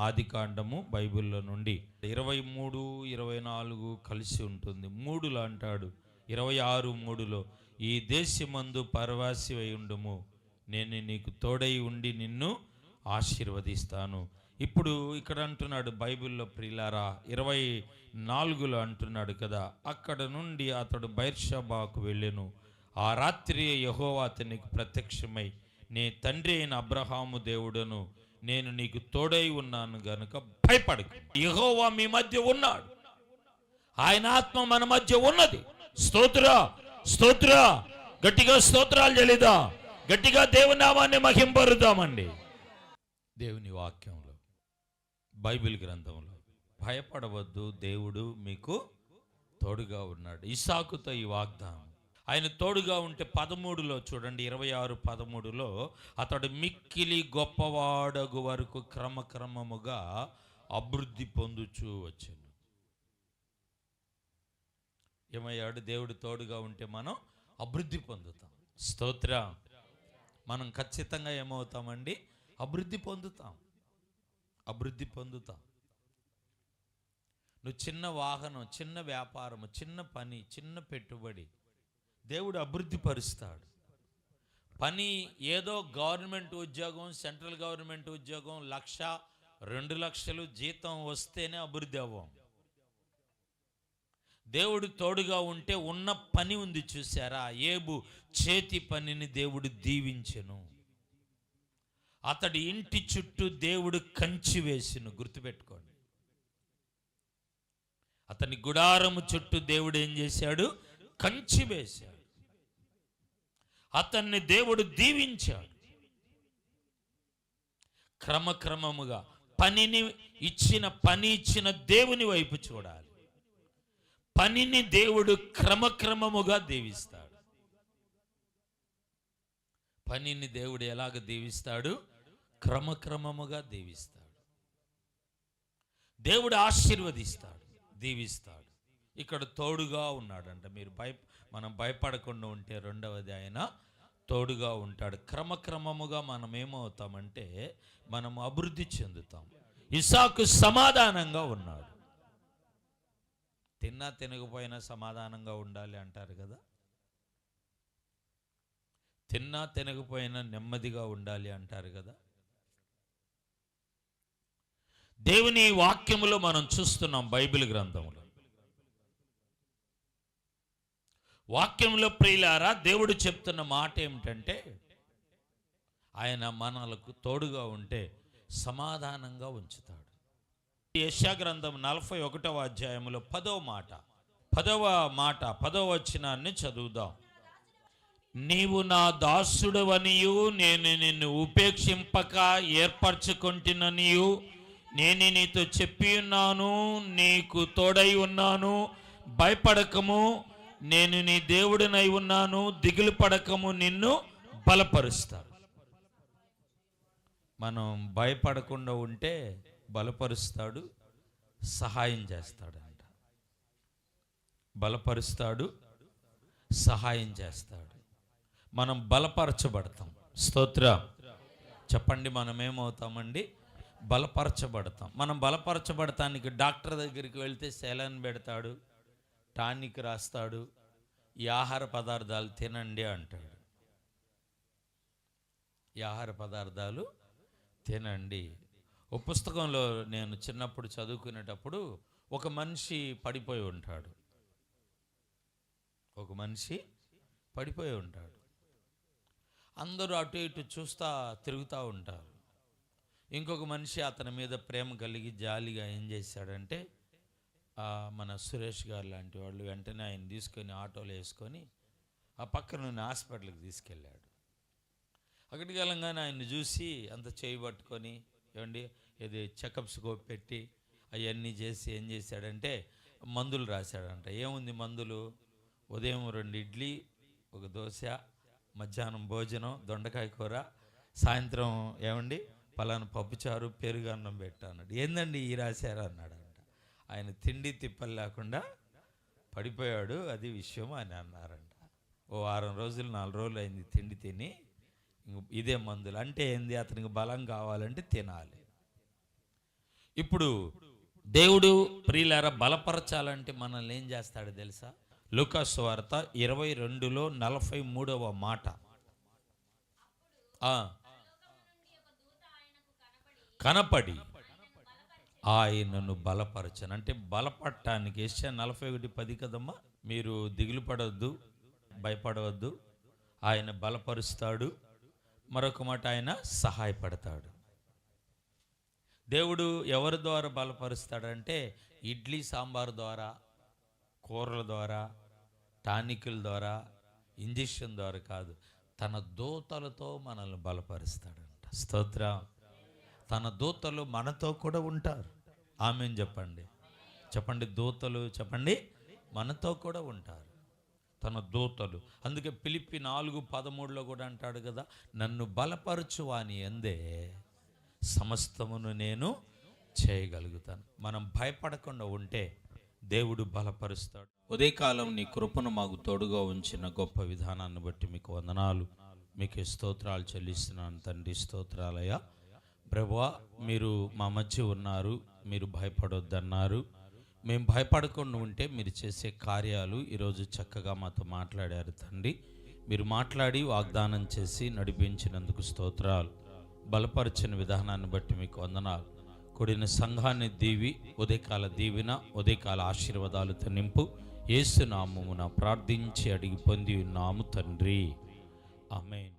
ఆది కాండము బైబిల్లో నుండి 23, 24 కలిసి ఉంటుంది. 3లో అంటాడు, 26:3లో ఈ దేశమందు పరవాసి ఉండుము, నేను నీకు తోడై ఉండి నిన్ను ఆశీర్వదిస్తాను. ఇప్పుడు ఇక్కడ అంటున్నాడు బైబిల్లో ప్రియులారా, 24లో అంటున్నాడు కదా, అక్కడ నుండి అతడు బెర్షెబాకు వెళ్ళెను. ఆ రాత్రి యెహోవా అతనికి ప్రత్యక్షమై, నీ తండ్రి అయిన అబ్రహాము దేవుడను నేను నీకు తోడై ఉన్నాను గనుక భయపడకు. యెహోవా మీ మధ్య ఉన్నాడు, ఆయన ఆత్మ మన మధ్య ఉన్నది. స్తోత్ర స్తోత్ర, గట్టిగా స్తోత్రాలు చెల్లిదా, గట్టిగా దేవుని నామాన్ని మహింపరుద్దామండి. దేవుని వాక్యంలో, బైబిల్ గ్రంథంలో, భయపడవద్దు, దేవుడు మీకు తోడుగా ఉన్నాడు. ఇస్సాకుతో ఈ వాగ్దానం, ఆయన తోడుగా ఉంటే 13లో చూడండి, 26:13లో అతడు మిక్కిలి గొప్పవాడగు వరకు క్రమక్రమముగా అభివృద్ధి పొందుచూ వచ్చాను. ఏమయ్యాడు? దేవుడు తోడుగా ఉంటే మనం అభివృద్ధి పొందుతాం. స్తోత్ర. మనం ఖచ్చితంగా ఏమవుతామండి? అభివృద్ధి పొందుతాం. అభివృద్ధి పొందుతాం. నువ్వు చిన్న వాహనం, చిన్న వ్యాపారము, చిన్న పని, చిన్న పెట్టుబడి, దేవుడు అభివృద్ధి పరుస్తాడు. పని ఏదో గవర్నమెంట్ ఉద్యోగం, సెంట్రల్ గవర్నమెంట్ ఉద్యోగం 1,00,000, 2,00,000 జీతం వస్తేనే అభివృద్ధి అవ్వం. దేవుడు తోడుగా ఉంటే ఉన్న పని ఉంది చూసారా, ఏబు చేతి పనిని దేవుడు దీవించెను. అతడి ఇంటి చుట్టూ దేవుడు కంచి వేసెను. గుర్తుపెట్టుకోండి, అతని గుడారము చుట్టూ దేవుడు ఏం చేశాడు? కంచి వేశాడు. అతన్ని దేవుడు దీవించాడు. క్రమక్రమముగా పని ఇచ్చిన దేవుని వైపు చూడాలి. పనిని దేవుడు క్రమక్రమముగా దీవిస్తాడు. పనిని దేవుడు ఎలాగ దీవిస్తాడు? క్రమక్రమముగా దీవిస్తాడు. దేవుడు ఆశీర్వదిస్తాడు, దీవిస్తాడు. ఇక్కడ తోడుగా ఉన్నాడంట. మనం భయపడకుండా ఉంటే, రెండవది ఆయన తోడుగా ఉంటాడు. క్రమక్రమముగా మనం ఏమవుతామంటే మనం అభివృద్ధి చెందుతాం. ఇస్సాకు సమాధానంగా ఉన్నాడు. తిన్నా తినకపోయినా సమాధానంగా ఉండాలి అంటారు కదా. తిన్నా తినకపోయినా నెమ్మదిగా ఉండాలి అంటారు కదా. దేవుని వాక్యములో మనం చూస్తున్నాం, బైబిల్ గ్రంథంలో వాక్యంలో ప్రియులారా, దేవుడు చెప్తున్న మాట ఏమిటంటే, ఆయన మనలకు తోడుగా ఉంటే సమాధానంగా ఉంచుతాడు. యెషయా గ్రంథం 41వ అధ్యాయంలో 10వ మాట 10వ వచనాన్ని చదువుదాం. నీవు నా దాసుడవనియు, నేను నిన్ను ఉపేక్షింపక ఏర్పరచుకొంటిననియు నేను నీతో చెప్పి ఉన్నాను, నీకు తోడై ఉన్నాను, భయపడకము, నేను నీ దేవుడినై ఉన్నాను, దిగులు పడకము, నిన్ను బలపరుస్తాను. మనం భయపడకుండా ఉంటే బలపరుస్తాడు, సహాయం చేస్తాడంట. బలపరుస్తాడు, సహాయం చేస్తాడు. మనం బలపరచబడతాం. స్తోత్ర చెప్పండి. మనం ఏమవుతామండి? బలపరచబడతాం. మనం బలపరచబడటానికి డాక్టర్ దగ్గరికి వెళ్తే సెలైన్ పెడతాడు, టానిక్ రాస్తాడు, ఈ ఆహార పదార్థాలు తినండి అంటాడు. ఈ ఆహార పదార్థాలు తినండి. ఒక పుస్తకంలో నేను చిన్నప్పుడు చదువుకునేటప్పుడు ఒక మనిషి పడిపోయి ఉంటాడు. ఒక మనిషి పడిపోయి ఉంటాడు. అందరూ అటు ఇటు తిరుగుతూ ఉంటారు. ఇంకొక మనిషి అతని మీద ప్రేమ కలిగి జాలిగా ఏం చేశాడంటే, మన సురేష్ గారు లాంటి వాళ్ళు వెంటనే ఆయన తీసుకొని ఆటోలో వేసుకొని ఆ పక్కన ఉన్న హాస్పిటల్కి తీసుకెళ్ళాడు. అక్కడికి వెళ్ళంగానే ఆయన్ని చూసి అంత చేయి పట్టుకొని, ఏమండి ఇది చెకప్స్ పెట్టి అవన్నీ చేసి ఏం చేశాడంటే మందులు రాశాడంట. ఏముంది మందులు? ఉదయం 2 ఇడ్లీ, 1 దోశ, మధ్యాహ్నం భోజనం దొండకాయ కూర, సాయంత్రం ఏమండి పలానా పప్పుచారు, పెరుగు అన్నం పెట్టా అన్నాడు. ఏందండి ఈ రాశారు అన్నాడంట. ఆయన తిండి తిప్పలు లేకుండా పడిపోయాడు, అది విషయం అని అన్నారంట. ఓ 4 రోజులు అయింది తిండి తిని, ఇదే మందులు అంటే ఏంది? అతనికి బలం కావాలంటే తినాలి. ఇప్పుడు దేవుడు ప్రియులారా బలపరచాలంటే మనల్ని ఏం చేస్తాడు తెలుసా? లూకా సువార్త 22లో 43వ మాట. కనపడి ఆయనను బలపరచను. అంటే బలపడటానికి యెషయా 41:10 కదమ్మా. మీరు దిగులు పడవద్దు, భయపడవద్దు, ఆయన బలపరుస్తాడు. మరొక మాట, ఆయన సహాయపడతాడు. దేవుడు ఎవరి ద్వారా బలపరుస్తాడంటే ఇడ్లీ సాంబార్ ద్వారా, కూరల ద్వారా, టానికుల ద్వారా, ఇంజెక్షన్ ద్వారా కాదు, తన దూతలతో మనల్ని బలపరుస్తాడంట. స్తోత్రం. తన దూతలు మనతో కూడా ఉంటారు. ఆమేన్ చెప్పండి. చెప్పండి దూతలు, చెప్పండి మనతో కూడా ఉంటారు తన దూతలు. అందుకే ఫిలిప్పీ 4:13లో కూడా అంటాడు కదా, నన్ను బలపరచు వాని యందే సమస్తమును నేను చేయగలుగుతాను. మనం భయపడకుండా ఉంటే దేవుడు బలపరుస్తాడు. ఉదయకాలం నీ కృపను మాకు తోడుగా ఉంచిన గొప్ప విధానాన్ని బట్టి మీకు వందనాలు, మీకు స్తోత్రాలు చెల్లిస్తున్నాను తండ్రి. స్తోత్రాలయ్యా. ప్రభువా, మీరు మా మధ్య ఉన్నారు, మీరు భయపడొద్దన్నారు. మేము భయపడకుండా ఉంటే మీరు చేసే కార్యాలు ఈరోజు చక్కగా మాతో మాట్లాడారు తండ్రి. మీరు మాట్లాడి వాగ్దానం చేసి నడిపించినందుకు స్తోత్రాలు. బలపరిచిన విధానాన్ని బట్టి మీకు వందనాలు. కూడిన సంఘాన్ని దీవి, ఉదయకాల దీవిన, ఉదయకాల ఆశీర్వాదాలతో నింపు. యేసు నామమున ప్రార్థించి అడిగి పొంది ఉన్నాము తండ్రి. ఆమేన్.